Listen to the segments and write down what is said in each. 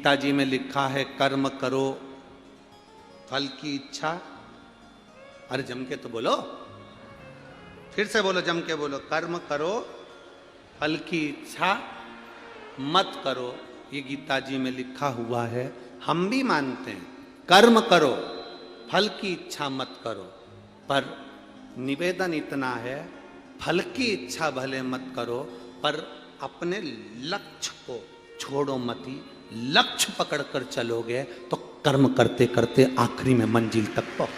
गीता जी में लिखा है कर्म करो फल की इच्छा। अरे जम के तो बोलो, फिर से बोलो, जम के बोलो, कर्म करो फल की इच्छा मत करो। ये गीता जी में लिखा हुआ है, हम भी मानते हैं। कर्म करो फल की इच्छा मत करो, पर निवेदन इतना है, फल की इच्छा भले मत करो पर अपने लक्ष्य को छोड़ो मती। लक्ष्य पकड़कर चलोगे तो कर्म करते करते आखिरी में मंजिल तक पहुंच।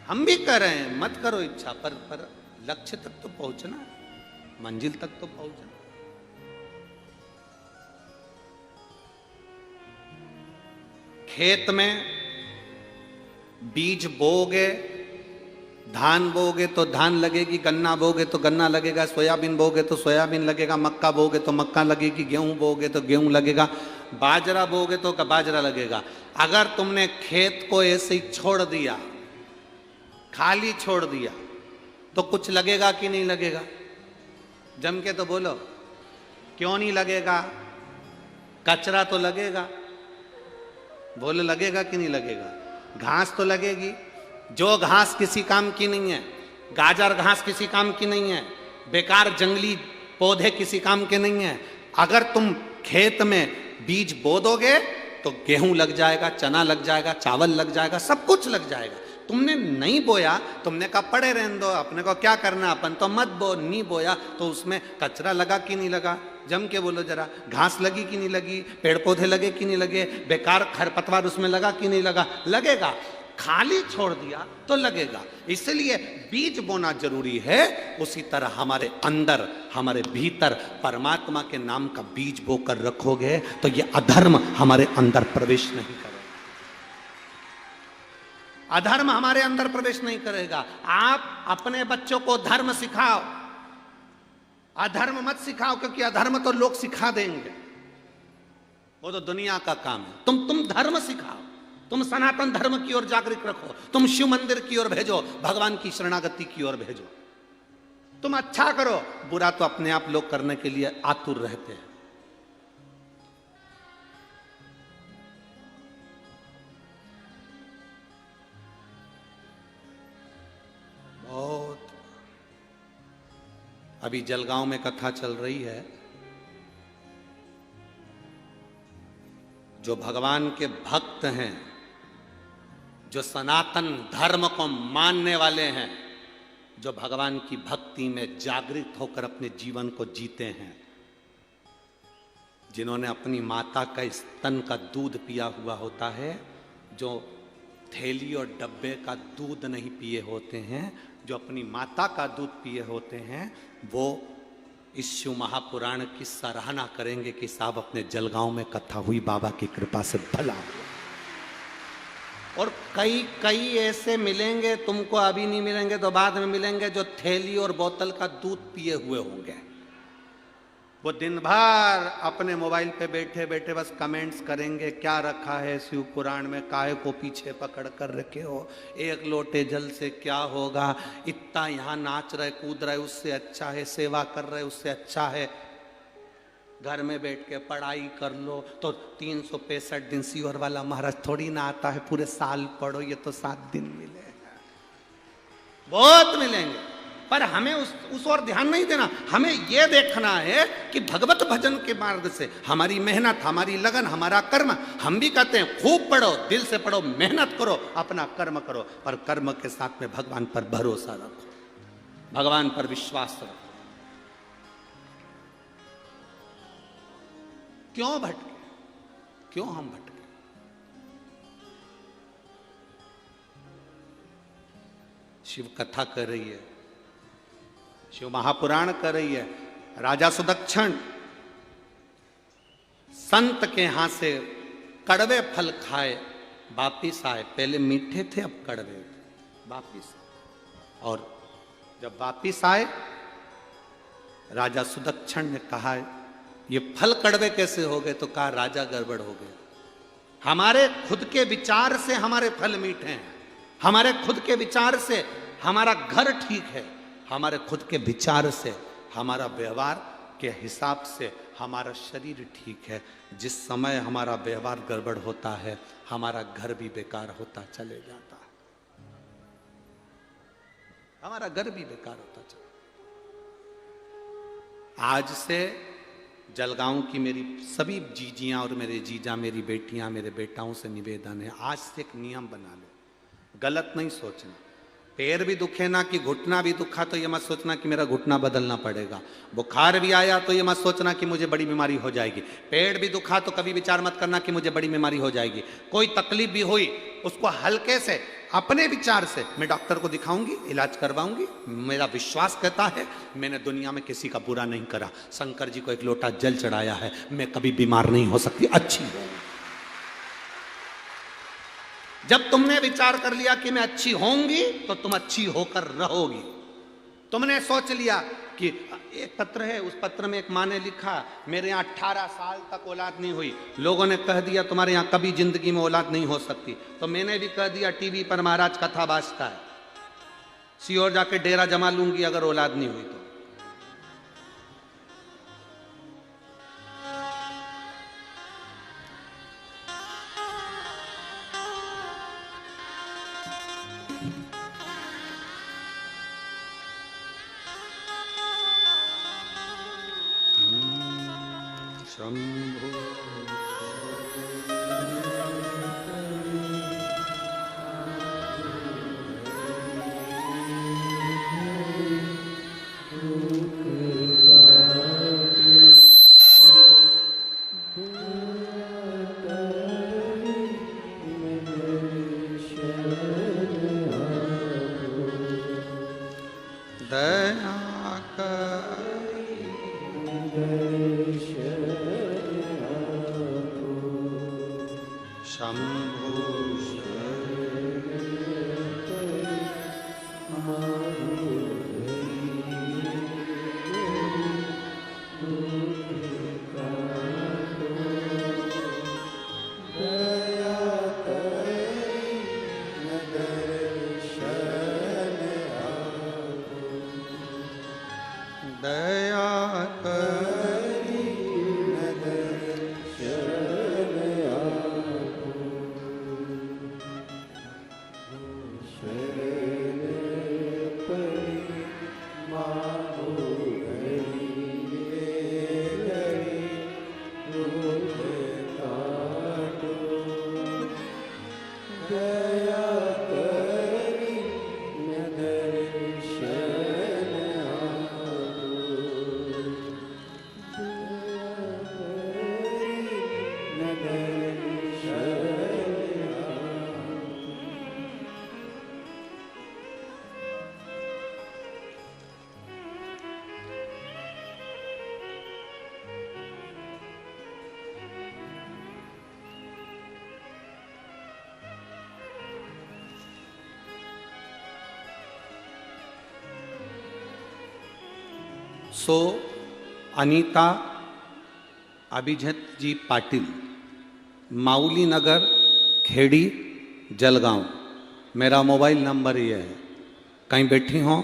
हम भी कर रहे हैं, मत करो इच्छा, पर लक्ष्य तक तो पहुंचना, मंजिल तक तो पहुंचना। खेत में बीज बोगे, धान बोगे तो धान लगेगी, गन्ना बोगे तो गन्ना लगेगा, सोयाबीन बोगे तो सोयाबीन लगेगा, मक्का बोगे तो मक्का लगेगी, गेहूं बोगे तो गेहूं लगेगा, बाजरा बोगे तो बाजरा लगेगा। अगर तुमने खेत को ऐसे ही छोड़ दिया, खाली छोड़ दिया, तो कुछ लगेगा कि नहीं लगेगा? जम के तो बोलो, क्यों नहीं लगेगा? कचरा तो लगेगा, बोलो लगेगा कि नहीं लगेगा? घास तो लगेगी, जो घास किसी काम की नहीं है, गाजर घास किसी काम की नहीं है, बेकार जंगली पौधे किसी काम के नहीं है। अगर तुम खेत में बीज बो दोगे तो गेहूं लग जाएगा, चना लग जाएगा, चावल लग जाएगा, सब कुछ लग जाएगा। तुमने नहीं बोया, तुमने कहा पड़े रहने दो, अपने को क्या करना, अपन तो मत बो। नहीं बोया तो उसमें कचरा लगा कि नहीं लगा? जम के बोलो जरा, घास लगी कि नहीं लगी, पेड़ पौधे लगे कि नहीं लगे, बेकार खरपतवार उसमें लगा कि नहीं लगा? लगेगा। खाली छोड़ दिया तो लगेगा। इसलिए बीज बोना जरूरी है। उसी तरह हमारे अंदर, हमारे भीतर परमात्मा के नाम का बीज बोकर रखोगे तो ये अधर्म हमारे अंदर प्रवेश नहीं करेगा। अधर्म हमारे अंदर प्रवेश नहीं करेगा। आप अपने बच्चों को धर्म सिखाओ, अधर्म मत सिखाओ, क्योंकि अधर्म तो लोग सिखा देंगे, वो तो दुनिया का काम है। तुम धर्म सिखाओ, तुम सनातन धर्म की ओर जागृत रखो, तुम शिव मंदिर की ओर भेजो, भगवान की शरणागति की ओर भेजो। तुम अच्छा करो, बुरा तो अपने आप लोग करने के लिए आतुर रहते हैं। बहुत अभी जलगांव में कथा चल रही है। जो भगवान के भक्त हैं, जो सनातन धर्म को मानने वाले हैं, जो भगवान की भक्ति में जागृत होकर अपने जीवन को जीते हैं, जिन्होंने अपनी माता का स्तन का दूध पिया हुआ होता है, जो थैली और डब्बे का दूध नहीं पिए होते हैं, जो अपनी माता का दूध पिए होते हैं, वो इस शिव महापुराण की सराहना करेंगे कि साहब अपने जलगांव में कथा हुई, बाबा की कृपा से भला हुआ। और कई ऐसे मिलेंगे तुमको, अभी नहीं मिलेंगे तो बाद में मिलेंगे, जो थैली और बोतल का दूध पिए हुए होंगे। वो दिन भर अपने मोबाइल पे बैठे बैठे बस कमेंट्स करेंगे, क्या रखा है शिव पुराण में, काहे को पीछे पकड़ कर रखे हो, एक लोटे जल से क्या होगा, इतना यहाँ नाच रहे कूद रहे उससे अच्छा है, सेवा कर रहे उससे अच्छा है, घर में बैठ के पढ़ाई कर लो तो 365 दिन सीवर वाला महाराज थोड़ी ना आता है, पूरे साल पढ़ो, ये तो 7 दिन मिलेगा। बहुत मिलेंगे, पर हमें उस ओर ध्यान नहीं देना। हमें यह देखना है कि भगवत भजन के मार्ग से हमारी मेहनत, हमारी लगन, हमारा कर्म, हम भी कहते हैं खूब पढ़ो, दिल से पढ़ो, मेहनत करो, अपना कर्म करो, पर कर्म के साथ में भगवान पर भरोसा रखो, भगवान पर विश्वास रखो। क्यों भटके, क्यों हम भटके? शिव कथा कर रही है, शिव महापुराण कर रही है। राजा सुदक्षण संत के यहां से कड़वे फल खाए वापिस आए। पहले मीठे थे, अब कड़वे वापिस। और जब वापिस आए, राजा सुदक्षण ने कहा ये फल कड़वे कैसे हो गए? तो कहा राजा गड़बड़ हो गए, हमारे खुद के विचार से हमारे फल मीठे हैं, हमारे खुद के विचार से हमारा घर ठीक है, हमारे खुद के विचार से, हमारा व्यवहार के हिसाब से हमारा शरीर ठीक है। जिस समय हमारा व्यवहार गड़बड़ होता है, हमारा घर भी बेकार होता चले जाता है, हमारा घर भी बेकार होता चला। आज से जलगांव की मेरी सभी जीजियां और मेरे जीजा, मेरी बेटियां, मेरे बेटाओं से निवेदन है, आज से एक नियम बना लो, गलत नहीं सोचना। पैर भी दुखे ना कि घुटना भी दुखा तो ये मत सोचना कि मेरा घुटना बदलना पड़ेगा। बुखार भी आया तो ये मत सोचना कि मुझे बड़ी बीमारी हो जाएगी। पेट भी दुखा तो कभी विचार मत करना कि मुझे बड़ी बीमारी हो जाएगी। कोई तकलीफ भी हुई उसको हल्के से अपने विचार से मैं डॉक्टर को दिखाऊंगी, इलाज करवाऊंगी। मेरा विश्वास कहता है मैंने दुनिया में किसी का बुरा नहीं करा। शंकर जी को एक लोटा जल चढ़ाया है, मैं कभी बीमार नहीं हो सकती, अच्छी हूं। जब तुमने विचार कर लिया कि मैं अच्छी होंगी तो तुम अच्छी होकर रहोगी। तुमने सोच लिया कि एक पत्र है, उस पत्र में एक माँ ने लिखा मेरे यहाँ 18 साल तक औलाद नहीं हुई, लोगों ने कह दिया तुम्हारे यहाँ कभी जिंदगी में औलाद नहीं हो सकती, तो मैंने भी कह दिया टीवी पर महाराज कथा बाजता है, सीओर जाके डेरा जमा लूंगी अगर औलाद नहीं हुई तो। शंभो दया सो अनीता अभिजीत जी पाटिल, माउली नगर, खेड़ी, जलगांव। मेरा मोबाइल नंबर ये है, कहीं बैठी हो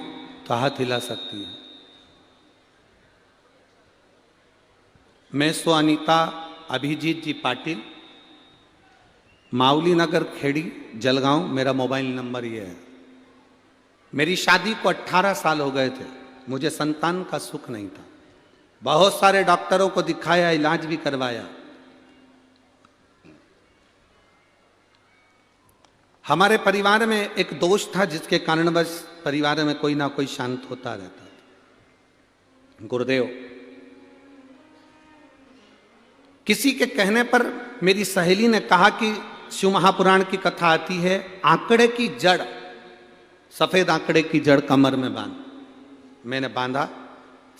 तो हाथ हिला सकती है। मैं सो अनीता अभिजीत जी पाटिल, माउली नगर, खेड़ी, जलगांव। मेरा मोबाइल नंबर ये है। मेरी शादी को 18 साल हो गए थे, मुझे संतान का सुख नहीं था। बहुत सारे डॉक्टरों को दिखाया, इलाज भी करवाया। हमारे परिवार में एक दोष था जिसके कारण बस परिवार में कोई ना कोई शांत होता रहता था, गुरुदेव। किसी के कहने पर मेरी सहेली ने कहा कि शिव महापुराण की कथा आती है, आंकड़े की जड़, सफेद आंकड़े की जड़ कमर में बांध। मैंने बांधा,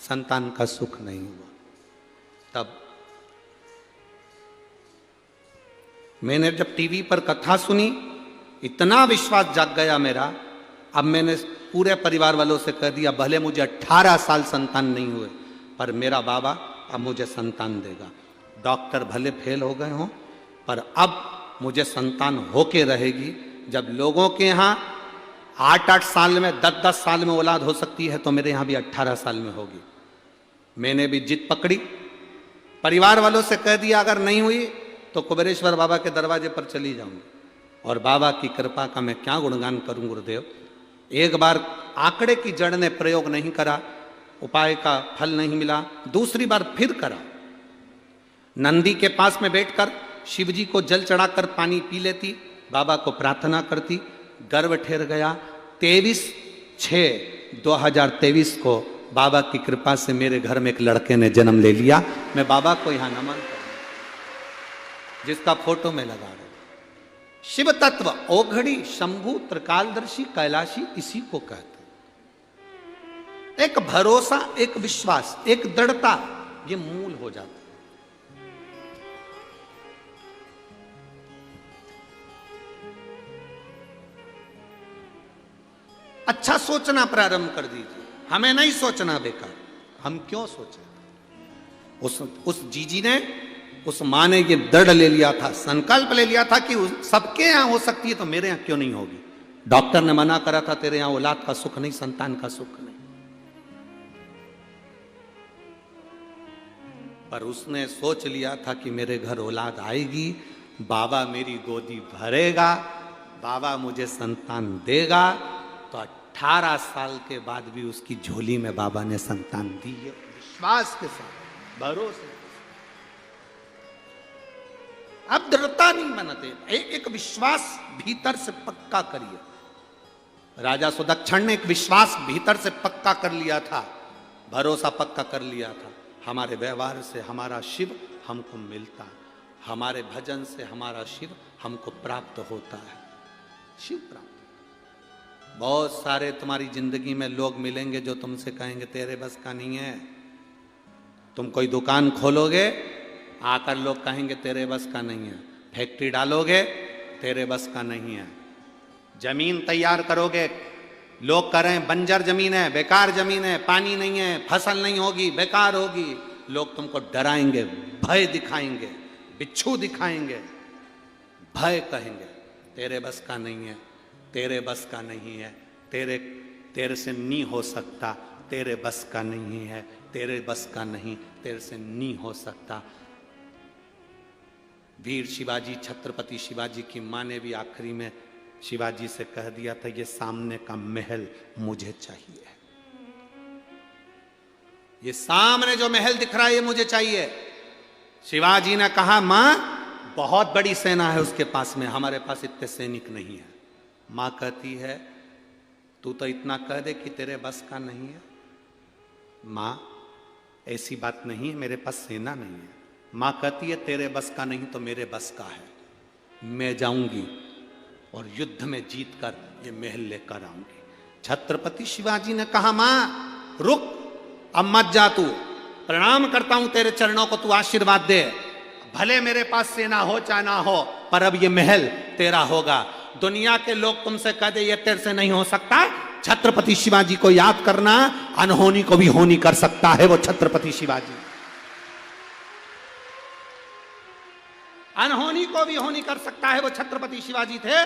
संतान का सुख नहीं हुआ। तब मैंने जब टीवी पर कथा सुनी, इतना विश्वास जाग गया मेरा। अब मैंने पूरे परिवार वालों से कह दिया, भले मुझे 18 साल संतान नहीं हुए, पर मेरा बाबा अब मुझे संतान देगा। डॉक्टर भले फेल हो गए हों, पर अब मुझे संतान होके रहेगी। जब लोगों के यहाँ 8-8 साल में, 10-10 साल में औलाद हो सकती है, तो मेरे यहाँ भी 18 साल में होगी। मैंने भी जिद पकड़ी परिवार वालों से कह दिया अगर नहीं हुई तो कुबेरेश्वर बाबा के दरवाजे पर चली जाऊंगी। और बाबा की कृपा का मैं क्या गुणगान करूं गुरुदेव। एक बार आंकड़े की जड़ ने प्रयोग नहीं करा, उपाय का फल नहीं मिला, दूसरी बार फिर करा। नंदी के पास में बैठकर शिव जी को जल चढ़ाकर पानी पी लेती, बाबा को प्रार्थना करती, गर्भ ठहर गया। 23/6/2023 को बाबा की कृपा से मेरे घर में एक लड़के ने जन्म ले लिया। मैं बाबा को यहां नमन करूं, जिसका फोटो में लगा रहा हूं। शिव तत्व ओघड़ी शंभु त्रिकालदर्शी कैलाशी इसी को कहते हैं। एक भरोसा, एक विश्वास, एक दृढ़ता, ये मूल हो जाता है। अच्छा सोचना प्रारंभ कर दीजिए, हमें नहीं सोचना बेकार। हम क्यों सोचें? उस जीजी ने, उस मां ने ये दृढ़ ले लिया था, संकल्प ले लिया था कि सबके यहां हो सकती है तो मेरे यहां क्यों नहीं होगी। डॉक्टर ने मना करा था तेरे यहां औलाद का सुख नहीं, संतान का सुख नहीं, पर उसने सोच लिया था कि मेरे घर औलाद आएगी, बाबा मेरी गोदी भरेगा, बाबा मुझे संतान देगा। तो 18 साल के बाद भी उसकी झोली में बाबा ने संतान दी है, विश्वास के साथ, भरोसे। अब दृढ़ता नहीं बनाते, एक विश्वास भीतर से पक्का करिए। राजा सुदक्षिण ने एक विश्वास भीतर से पक्का कर लिया था, भरोसा पक्का कर लिया था। हमारे व्यवहार से हमारा शिव हमको मिलता है, हमारे भजन से हमारा शिव हमको प्राप्त होता है, शिव प्राप्त। बहुत सारे तुम्हारी जिंदगी में लोग मिलेंगे जो तुमसे कहेंगे तेरे बस का नहीं है। तुम कोई दुकान खोलोगे, आकर लोग कहेंगे तेरे बस का नहीं है। फैक्ट्री डालोगे, तेरे बस का नहीं है। जमीन तैयार करोगे, लोग कह रहे हैं बंजर जमीन है, बेकार जमीन है, पानी नहीं है, फसल नहीं होगी, बेकार होगी। लोग तुमको डराएंगे, भय दिखाएंगे, बिच्छू दिखाएंगे, भय कहेंगे तेरे बस का नहीं है, तेरे बस का नहीं है, तेरे से नहीं हो सकता, तेरे बस का नहीं है, तेरे बस का नहीं, तेरे से नहीं हो सकता। वीर शिवाजी, छत्रपति शिवाजी की मां ने भी आखिरी में शिवाजी से कह दिया था ये सामने का महल मुझे चाहिए, ये सामने जो महल दिख रहा है ये मुझे चाहिए। शिवाजी ने कहा मां बहुत बड़ी सेना है उसके पास में, हमारे पास इतने सैनिक नहीं है। मां कहती है तू तो इतना कह दे कि तेरे बस का नहीं है। मां ऐसी बात नहीं है, मेरे पास सेना नहीं है। मां कहती है तेरे बस का नहीं तो मेरे बस का है, मैं जाऊंगी और युद्ध में जीतकर ये महल लेकर आऊंगी। छत्रपति शिवाजी ने कहा मां रुक, अब मत जा, तू प्रणाम करता हूं तेरे चरणों को, तू आशीर्वाद दे। भले मेरे पास सेना हो चाहे ना हो, पर अब ये महल तेरा होगा। दुनिया के लोग तुमसे कह दे ये तेरे से नहीं हो सकता, छत्रपति शिवाजी को याद करना, अनहोनी को भी होनी कर सकता है वो छत्रपति शिवाजी। अनहोनी को भी होनी कर सकता है वो छत्रपति शिवाजी थे।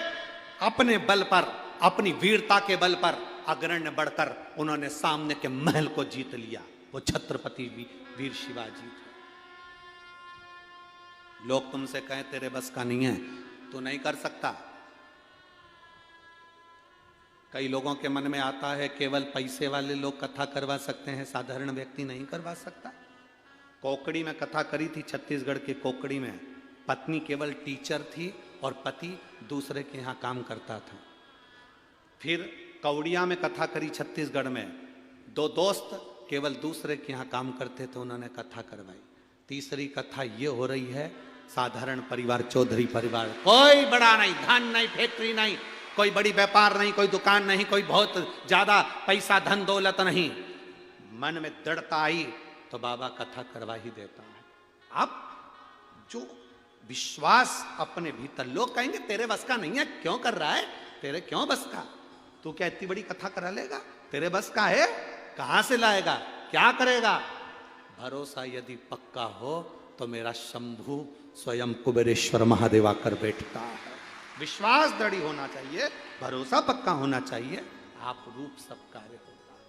अपने बल पर, अपनी वीरता के बल पर अग्रण्य बढ़कर उन्होंने सामने के महल को जीत लिया, वो छत्रपति वीर शिवाजी थे। लोग तुमसे कहें तेरे बस का नहीं है, तू नहीं कर सकता। कई लोगों के मन में आता है केवल पैसे वाले लोग कथा करवा सकते हैं, साधारण व्यक्ति नहीं करवा सकता। कोकड़ी में कथा करी थी, छत्तीसगढ़ के कोकड़ी में। पत्नी केवल टीचर थी और पति दूसरे के यहाँ काम करता था। फिर कौड़िया में कथा करी छत्तीसगढ़ में, दो दोस्त केवल दूसरे के यहाँ काम करते थे, उन्होंने कथा करवाई। तीसरी कथा ये हो रही है साधारण परिवार, चौधरी परिवार, कोई बड़ा नहीं, धन नहीं, फैक्ट्री नहीं, कोई बड़ी व्यापार नहीं, कोई दुकान नहीं, कोई बहुत ज्यादा पैसा धन दौलत नहीं। मन में दृढ़ता आई तो बाबा कथा करवा ही देता है। अब जो विश्वास अपने भीतर, लोग कहेंगे तेरे बस का नहीं है, क्यों कर रहा है, तेरे क्यों बस का, तू क्या इतनी बड़ी कथा करा लेगा, तेरे बस का है, कहां से लाएगा, क्या करेगा। भरोसा यदि पक्का हो तो मेरा शंभु स्वयं कुबेरेश्वर महादेव आकर बैठता है। विश्वास दृढ़ होना चाहिए, भरोसा पक्का होना चाहिए, आप रूप सब कार्य होता है।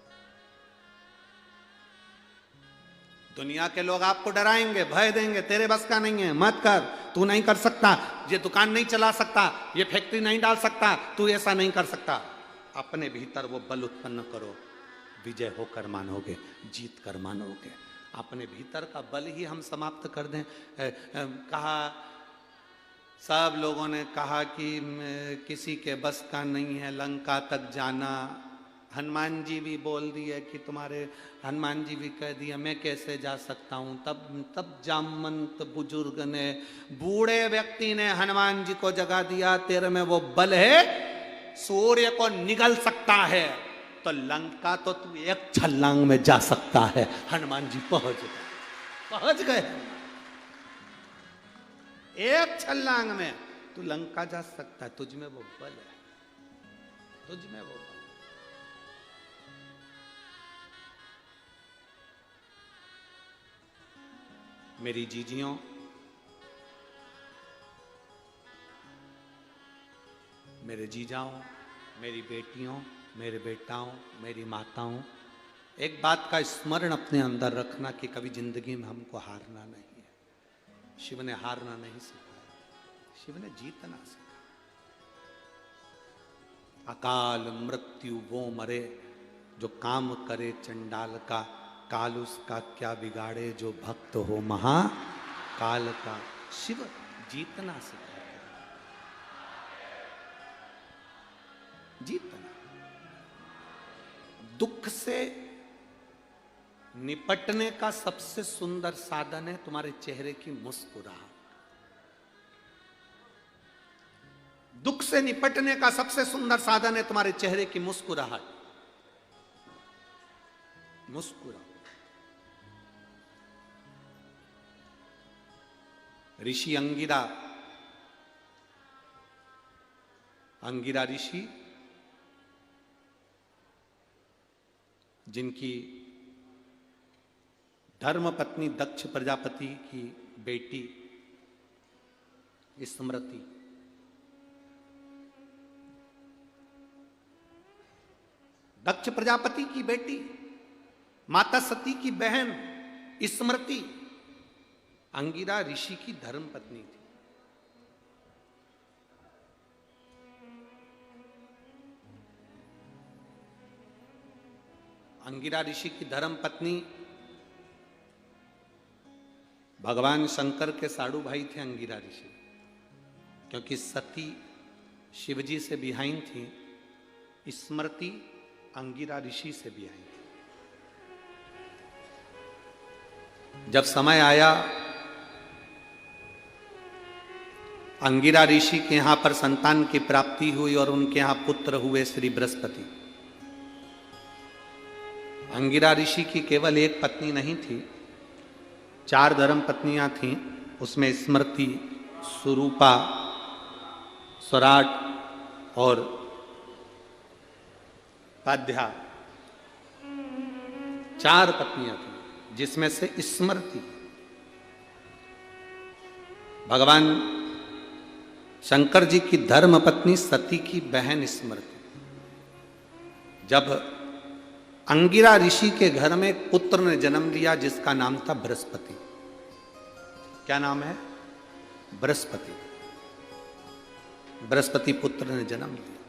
दुनिया के लोग आपको डराएंगे, भय देंगे, तेरे बस का नहीं है, मत कर, तू नहीं कर सकता, ये दुकान नहीं चला सकता, ये फैक्ट्री नहीं डाल सकता, तू ऐसा नहीं कर सकता। अपने भीतर वो बल उत्पन्न करो, विजय होकर मानोगे, जीत कर मानोगे। अपने भीतर का बल ही हम समाप्त कर दें। कहा, सब लोगों ने कहा कि किसी के बस का नहीं है लंका तक जाना। हनुमान जी भी बोल दिए कि तुम्हारे, हनुमान जी भी कह दिया मैं कैसे जा सकता हूँ। तब जामवंत बुजुर्ग ने, बूढ़े व्यक्ति ने हनुमान जी को जगा दिया, तेरे में वो बल है, सूर्य को निगल सकता है, तो लंका तो तू एक छलांग में जा सकता है। हनुमान जी पहुंच गए। एक छलांग में तू लंका जा सकता है, तुझ में वो बल है, तुझ में वो बल। मेरी जीजियों, मेरे जीजाओं, मेरी बेटियों, मेरे बेटाओं, मेरी माताओं, एक बात का स्मरण अपने अंदर रखना कि कभी जिंदगी में हमको हारना नहीं है। शिव ने हारना नहीं सिखाया, शिव ने जीतना सिखाया। अकाल मृत्यु वो मरे जो काम करे चंडाल का, काल उसका क्या बिगाड़े जो भक्त हो महाकाल का। शिव जीतना सिखाया, जीतना। दुख से निपटने का सबसे सुंदर साधन है तुम्हारे चेहरे की मुस्कुराहट। दुख से निपटने का सबसे सुंदर साधन है तुम्हारे चेहरे की मुस्कुराहट। मुस्कुराओ। ऋषि अंगिरा, अंगिरा ऋषि जिनकी धर्म पत्नी दक्ष प्रजापति की बेटी स्मृति, दक्ष प्रजापति की बेटी, माता सती की बहन स्मृति अंगिरा ऋषि की धर्म पत्नी थी। अंगिरा ऋषि की धर्म पत्नी भगवान शंकर के साड़ू भाई थे अंगिरा ऋषि, क्योंकि सती शिवजी से बिहाइन थी, स्मृति अंगिरा ऋषि से बिहाइन थी। जब समय आया अंगिरा ऋषि के यहां पर संतान की प्राप्ति हुई और उनके यहां पुत्र हुए श्री बृहस्पति। अंगिरा ऋषि की केवल एक पत्नी नहीं थी, 4 धर्म पत्नियां थीं। उसमें स्मृति, सुरूपा, स्वराट और पाध्या, 4 पत्नियां थीं, जिसमें से स्मृति भगवान शंकर जी की धर्म पत्नी सती की बहन स्मृति। जब अंगिरा ऋषि के घर में एक पुत्र ने जन्म लिया जिसका नाम था बृहस्पति। क्या नाम है? बृहस्पति। बृहस्पति पुत्र ने जन्म लिया।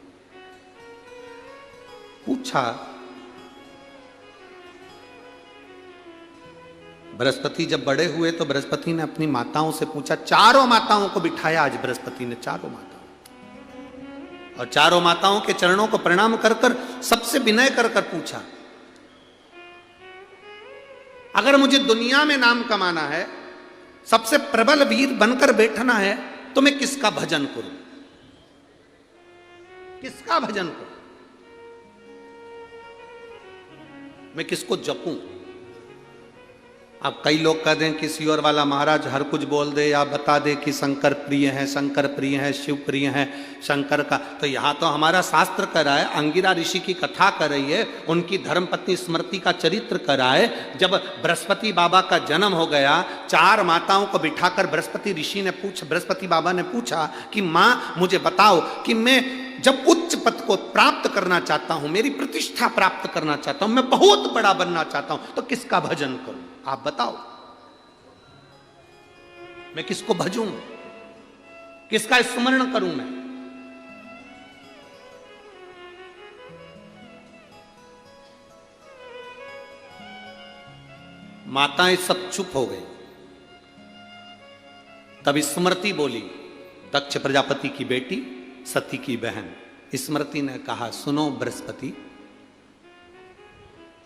पूछा, बृहस्पति जब बड़े हुए तो बृहस्पति ने अपनी माताओं से पूछा, चारों माताओं को बिठाया आज बृहस्पति ने, चारों माताओं, और चारों माताओं के चरणों को प्रणाम कर कर सबसे विनय कर कर पूछा, अगर मुझे दुनिया में नाम कमाना है, सबसे प्रबल वीर बनकर बैठना है, तो मैं किसका भजन करूं? किसका भजन करूं? मैं किसको जपूं? अब कई लोग कह दें कि सियोर वाला महाराज हर कुछ बोल दे या बता दे कि शंकर प्रिय है, शंकर प्रिय है, शिव प्रिय है शंकर का। तो यहाँ तो हमारा शास्त्र कह रहा है, अंगिरा ऋषि की कथा कर रही है, उनकी धर्मपत्नी स्मृति का चरित्र कर रहा है। जब बृहस्पति बाबा का जन्म हो गया, 4 माताओं को बिठाकर बृहस्पति बाबा ने पूछा कि माँ मुझे बताओ कि मैं जब उच्च पद को प्राप्त करना चाहता हूं, मेरी प्रतिष्ठा प्राप्त करना चाहता हूं, मैं बहुत बड़ा बनना चाहता हूं, तो किसका भजन करूं? आप बताओ, मैं किसको भजूं, किसका स्मरण करूं मैं? माताएं सब चुप हो गई। तब स्मृति बोली, दक्ष प्रजापति की बेटी, सती की बहन। स्मृति ने कहा, सुनो बृहस्पति,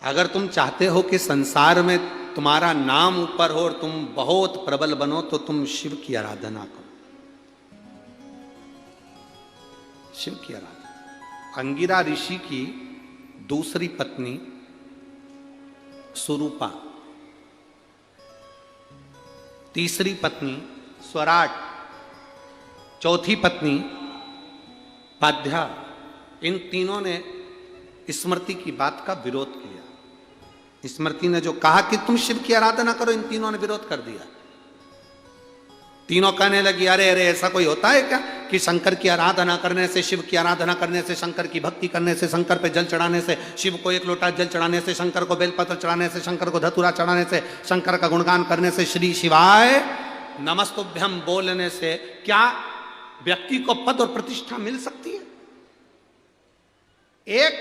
अगर तुम चाहते हो कि संसार में तुम्हारा नाम ऊपर हो और तुम बहुत प्रबल बनो, तो तुम शिव की आराधना करो, शिव की आराधना। अंगिरा ऋषि की दूसरी पत्नी सुरूपा, तीसरी पत्नी स्वराट, चौथी पत्नी पाध्या, इन तीनों ने स्मृति की बात का विरोध किया। स्मृति ने जो कहा कि तुम शिव की आराधना करो, इन तीनों ने विरोध कर दिया। तीनों कहने लगी, अरे अरे ऐसा कोई होता है क्या कि शंकर की आराधना करने से, शिव की आराधना करने से, शंकर की भक्ति करने से, शंकर पे जल चढ़ाने से, शिव को एक लोटा जल चढ़ाने से, शंकर को बेलपत्र चढ़ाने से, शंकर को धतूरा चढ़ाने से, शंकर का गुणगान करने से, श्री शिवाय नमस्तुभ्यम बोलने से क्या व्यक्ति को पद और प्रतिष्ठा मिल सकती है? एक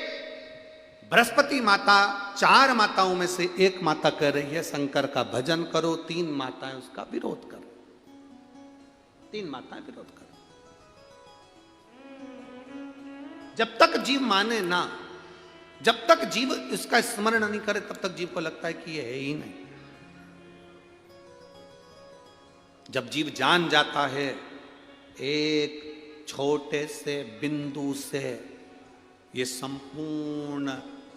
बृहस्पति माता, चार माताओं में से एक माता कह रही है शंकर का भजन करो, तीन माताएं उसका विरोध करो, तीन माताएं विरोध करो। जब तक जीव माने ना, जब तक जीव इसका स्मरण नहीं करे, तब तक जीव को लगता है कि ये है ही नहीं। जब जीव जान जाता है, एक छोटे से बिंदु से ये संपूर्ण,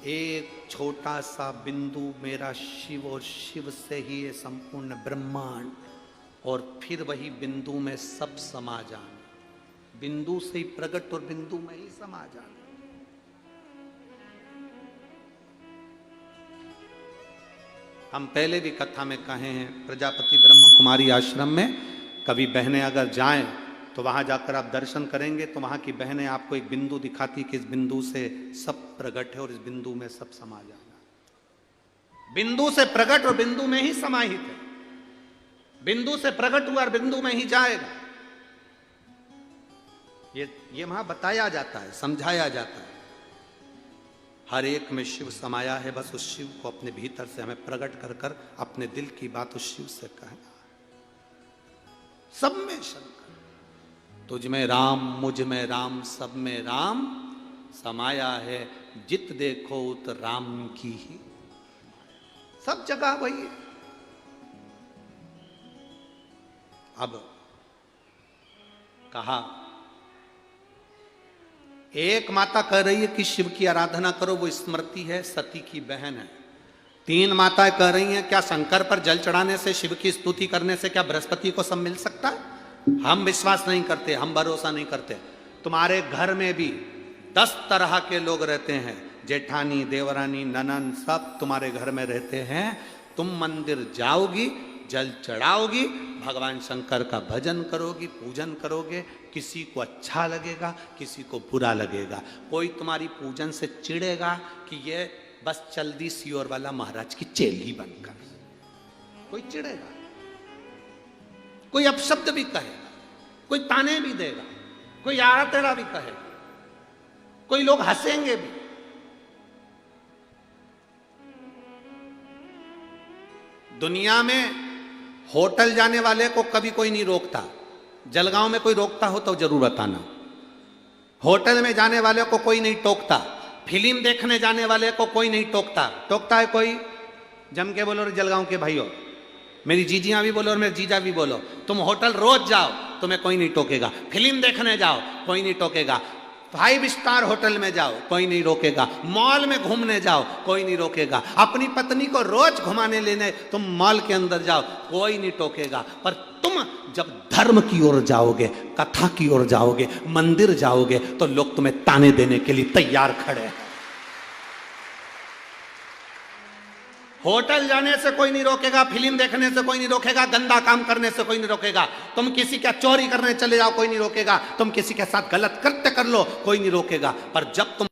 एक छोटा सा बिंदु मेरा शिव, और शिव से ही ये संपूर्ण ब्रह्मांड, और फिर वही बिंदु में सब समा जाना, बिंदु से ही प्रकट और बिंदु में ही समा जाना। हम पहले भी कथा में कहे हैं, प्रजापति ब्रह्म कुमारी आश्रम में कभी बहनें अगर जाएं तो वहां जाकर आप दर्शन करेंगे तो वहां की बहनें आपको एक बिंदु दिखाती कि इस बिंदु से सब प्रकट है और इस बिंदु में सब समा जाना। बिंदु से प्रकट और बिंदु में ही समाहित है, बिंदु से प्रकट हुआ और बिंदु में ही जाएगा। ये वहां बताया जाता है, समझाया जाता है। हर एक में शिव समाया है, बस उस शिव को अपने भीतर से हमें प्रकट कर कर अपने दिल की बात उस शिव से कहना। सब में शंकर, तुझ में राम, मुझ में राम, सब में राम समाया है, जित देखो उत राम की ही, सब जगह वही है। अब कहा, एक माता कह रही है कि शिव की आराधना करो, वो स्मृति है, सती की बहन है। तीन माताएं कह रही हैं क्या शंकर पर जल चढ़ाने से, शिव की स्तुति करने से क्या बृहस्पति को सब मिल सकता है? हम विश्वास नहीं करते, हम भरोसा नहीं करते। तुम्हारे घर में भी 10 तरह के लोग रहते हैं, जेठानी, देवरानी, ननन, सब तुम्हारे घर में रहते हैं। तुम मंदिर जाओगी, जल चढ़ाओगी, भगवान शंकर का भजन करोगी, पूजन करोगे, किसी को अच्छा लगेगा, किसी को बुरा लगेगा। कोई तुम्हारी पूजन से चिढ़ेगा कि ये बस चल्दी सियोर वाला महाराज की चेली बनकर, कोई चिढ़ेगा, कोई अपशब्द भी कहेगा, कोई ताने भी देगा, कोई आरा तेरा भी कहेगा, कोई लोग हंसेंगे भी। दुनिया में होटल जाने वाले को कभी कोई नहीं रोकता, जलगांव में कोई रोकता हो तो जरूर बताना। होटल में जाने वाले को कोई नहीं टोकता, फिल्म देखने जाने वाले को कोई नहीं टोकता। टोकता है कोई? जम के बोलो जलगांव के भाइयों, मेरी जीजियां भी बोलो और मेरे जीजा भी बोलो, तुम होटल रोज जाओ, तुम्हें कोई नहीं टोकेगा। फिल्म देखने जाओ, कोई नहीं टोकेगा। 5 स्टार होटल में जाओ, कोई नहीं रोकेगा। मॉल में घूमने जाओ, कोई नहीं रोकेगा। अपनी पत्नी को रोज घुमाने लेने तुम मॉल के अंदर जाओ, कोई नहीं टोकेगा। पर तुम जब धर्म की ओर जाओगे, कथा की ओर जाओगे, मंदिर जाओगे, तो लोग तुम्हें ताने देने के लिए तैयार खड़े हैं। होटल जाने से कोई नहीं रोकेगा, फिल्म देखने से कोई नहीं रोकेगा, गंदा काम करने से कोई नहीं रोकेगा। तुम किसी का चोरी करने चले जाओ, कोई नहीं रोकेगा। तुम किसी के साथ गलत कृत्य कर लो, कोई नहीं रोकेगा। पर जब तुम